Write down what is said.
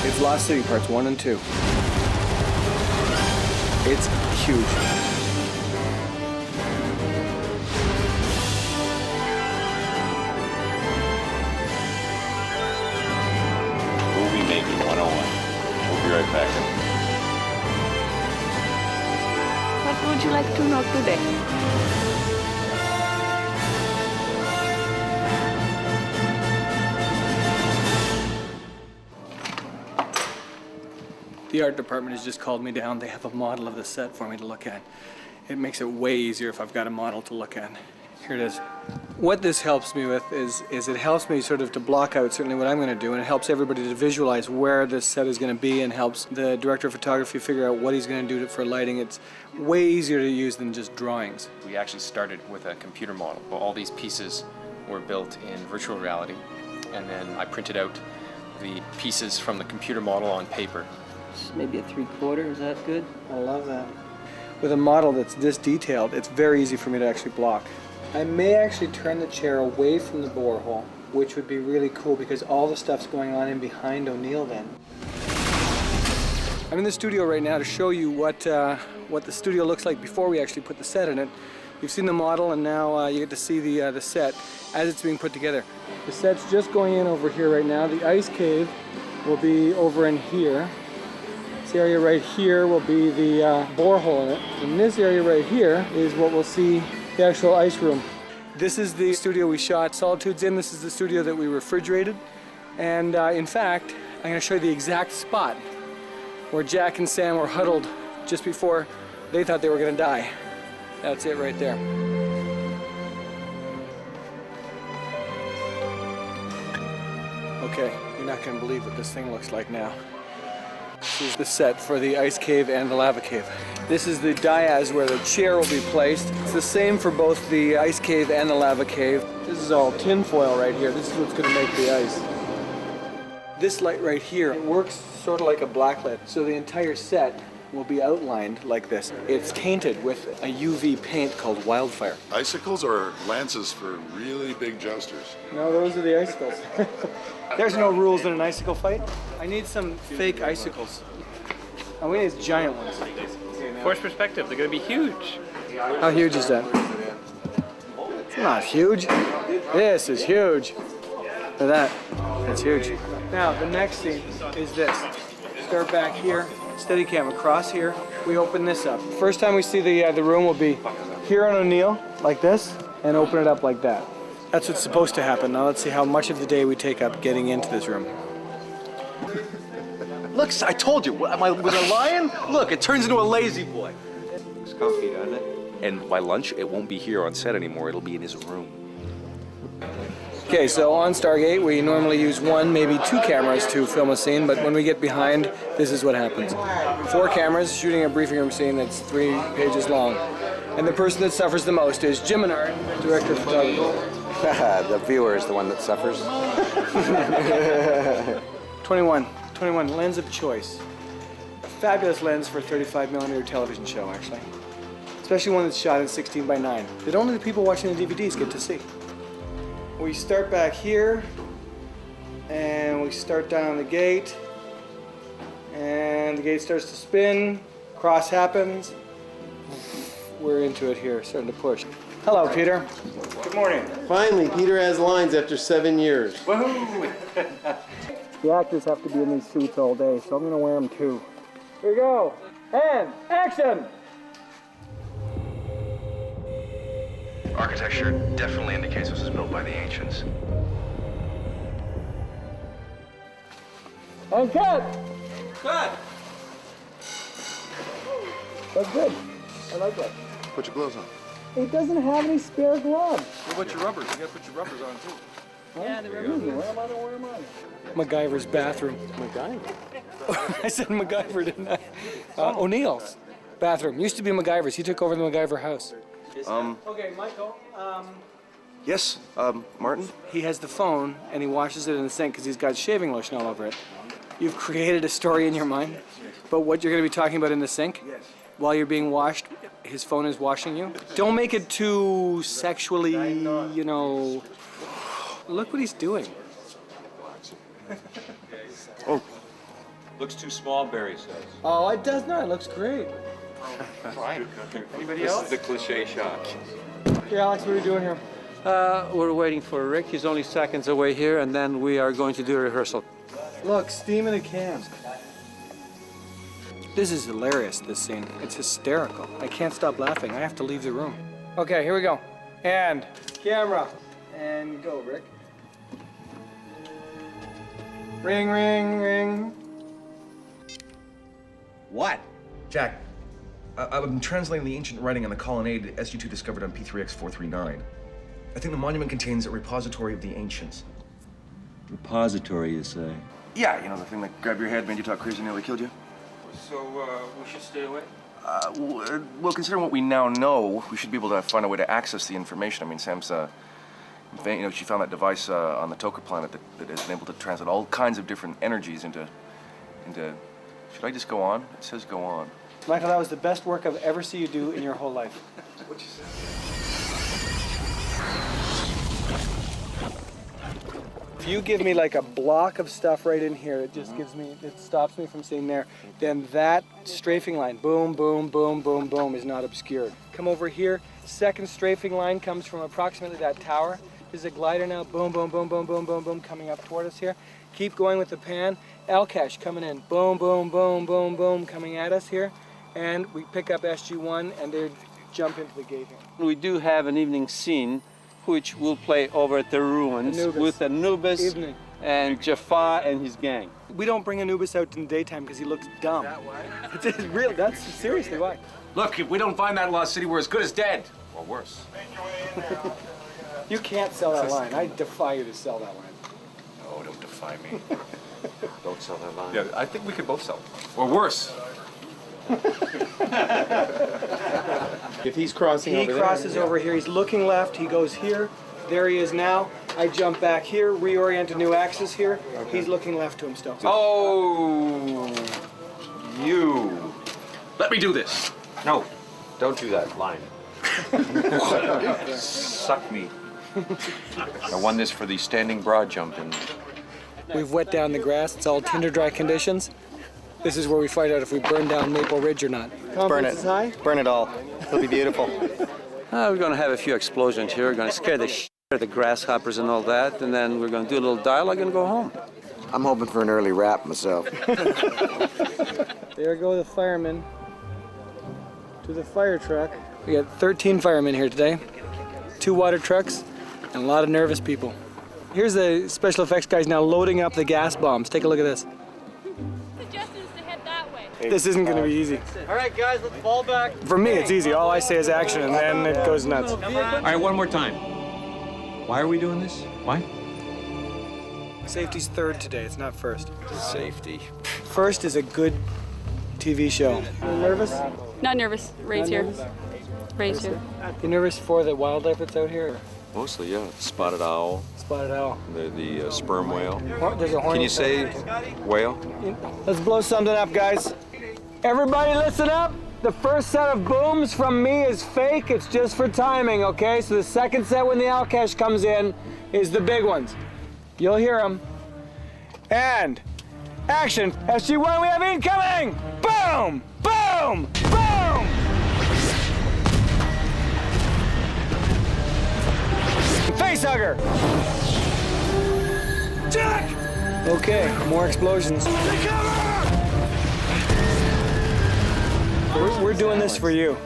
It's Lost City Parts 1 and 2. It's huge. Movie making 101. We'll be right back. What would you like to know today? The art department has just called me down. They have a model of the set for me to look at. It makes it way easier if I've got a model to look at. Here it is. What this helps me with is it helps me sort of to block out certainly what I'm going to do, and it helps everybody to visualize where this set is going to be, and helps the director of photography figure out what he's going to do for lighting. It's way easier to use than just drawings. We actually started with a computer model. All these pieces were built in virtual reality, and then I printed out the pieces from the computer model on paper. Maybe a 3/4, is that good? I love that. With a model that's this detailed, it's very easy for me to actually block. I may actually turn the chair away from the borehole, which would be really cool because all the stuff's going on in behind O'Neill then. I'm in the studio right now to show you what the studio looks like before we actually put the set in it. You've seen the model, and now you get to see the set as it's being put together. The set's just going in over here right now. The ice cave will be over in here. This area right here will be the borehole in it. And this area right here is what we'll see the actual ice room. This is the studio we shot Solitudes in. This is the studio that we refrigerated. And in fact, I'm going to show you the exact spot where Jack and Sam were huddled just before they thought they were going to die. That's it right there. Okay, you're not going to believe what this thing looks like now. This is the set for the ice cave and the lava cave. This is the dais where the chair will be placed. It's the same for both the ice cave and the lava cave. This is all tin foil right here. This is what's going to make the ice. This light right here, it works sort of like a blacklight. So the entire set will be outlined like this. It's painted with a UV paint called Wildfire. Icicles or lances for really big jousters? No, those are the icicles. There's no rules in an icicle fight. I need some fake icicles. And we need giant ones. Force perspective, they're going to be huge. How huge is that? It's not huge. This is huge. Look at that. That's huge. Now, the next scene is this. Start back here, Steadicam across here. We open this up. First time we see the room will be here on O'Neill, like this, and open it up like that. That's what's supposed to happen. Now let's see how much of the day we take up getting into this room. Look, I told you, am I with a lion? Look, it turns into a lazy boy. Looks comfy, doesn't it? And by lunch, it won't be here on set anymore. It'll be in his room. Okay, so on Stargate, we normally use 1, maybe 2 cameras to film a scene, but when we get behind, this is what happens. 4 cameras shooting a briefing room scene that's 3 pages long. And the person that suffers the most is Jim Menard, director of photography. The viewer is the one that suffers. 21, lens of choice. A fabulous lens for a 35mm television show, actually. Especially one that's shot in 16:9 that only the people watching the DVDs get to see. We start back here, and we start down the gate, and the gate starts to spin, cross happens. We're into it here, starting to push. Hello, Peter. Good morning. Finally, Peter has lines after 7 years. Woohoo! The actors have to be in these suits all day, so I'm going to wear them too. Here we go. And action! Architecture definitely indicates this was built by the ancients. And cut! Cut! That's good. I like that. Put your gloves on. It doesn't have any spare gloves. What about your rubbers? You gotta put your rubbers on too. Yeah, the rubbers. Where am I? MacGyver's bathroom. MacGyver? I said MacGyver, didn't I? O'Neill's bathroom. Used to be MacGyver's. He took over the MacGyver house. Okay, Michael. Yes, Martin? He has the phone and he washes it in the sink because he's got shaving lotion all over it. You've created a story in your mind, but what you're going to be talking about in the sink? Yes. While you're being washed, his phone is washing you? Don't make it too sexually, you know... Look what he's doing. Oh, Looks too small, Barry says. Oh, it does not. It looks great. Fine. Anybody This else? is the cliche shot. Hey, Alex, what are you doing here? We're waiting for Rick. He's only seconds away here, and then we are going to do a rehearsal. Look, steam in a can. This is hilarious, this scene. It's hysterical. I can't stop laughing. I have to leave the room. Okay, here we go. And camera. And go, Rick. Ring, ring, ring. What? Jack, I've been translating the ancient writing on the colonnade SG-2 discovered on P3X439. I think the monument contains a repository of the ancients. Repository, you say? Yeah, you know, the thing that grabbed your head, made you talk crazy, and nearly killed you. So, we should stay away? Well, considering what we now know, we should be able to find a way to access the information. I mean, Sam's, you know, she found that device on the Toka planet that has been able to translate all kinds of different energies into... Should I just go on? It says go on. Michael, that was the best work I've ever seen you do in your whole life. What'd you say? If you give me like a block of stuff right in here, it just gives me, it stops me from seeing there, then that strafing line, boom, boom, boom, boom, boom, is not obscured. Come over here, second strafing line comes from approximately that tower. There's a glider now, boom, boom, boom, boom, boom, boom, boom, coming up toward us here. Keep going with the pan. Alcash coming in, boom, boom, boom, boom, boom, coming at us here. And we pick up SG-1 and they jump into the gate here. We do have an evening scene which will play over at the ruins with Anubis and Jafar and his gang. We don't bring Anubis out in the daytime because he looks dumb. Is that why? It's real, that's seriously why. Look, if we don't find that lost city, we're as good as dead. Or worse. You can't sell that line. I defy you to sell that line. No, don't defy me. Don't sell that line. Yeah, I think we could both sell. Or worse. If he's crossing He over there... crosses over here. He's looking left. He goes here. There he is now. I jump back here, reorient a new axis here. Okay. He's looking left to him still. Oh, you. Let me do this. No, don't do that line. Suck me. I won this for the standing broad jump and... We've wet down the grass. It's all tinder dry conditions. This is where we find out if we burn down Maple Ridge or not. Burn it. High? Burn it all. It'll be beautiful. We're going to have a few explosions here. We're going to scare the shit out of the grasshoppers and all that, and then we're going to do a little dialogue and go home. I'm hoping for an early wrap myself. There go the firemen to the fire truck. We got 13 firemen here today, 2 water trucks, and a lot of nervous people. Here's the special effects guys now loading up the gas bombs. Take a look at this. Suggestions to head that way. This isn't going to be easy. All right, guys, let's fall back. For me, it's easy. All I say is action, and then it goes nuts. All right, one more time. Why are we doing this? Why? Safety's third today. It's not first. Safety. First is a good TV show. You nervous? Not nervous. Ray's here. Ray's here. You nervous for the wildlife that's out here? Mostly, yeah. Spotted owl. Spotted owl. The sperm whale. There's a horn. Can you say whale? Let's blow something up, guys. Everybody listen up. The first set of booms from me is fake. It's just for timing, okay? So the second set when the Alcash comes in is the big ones. You'll hear them. And action. SG-1, we have incoming. Boom, boom, boom. Facehugger. Jack. Okay, more explosions. We're doing this for you.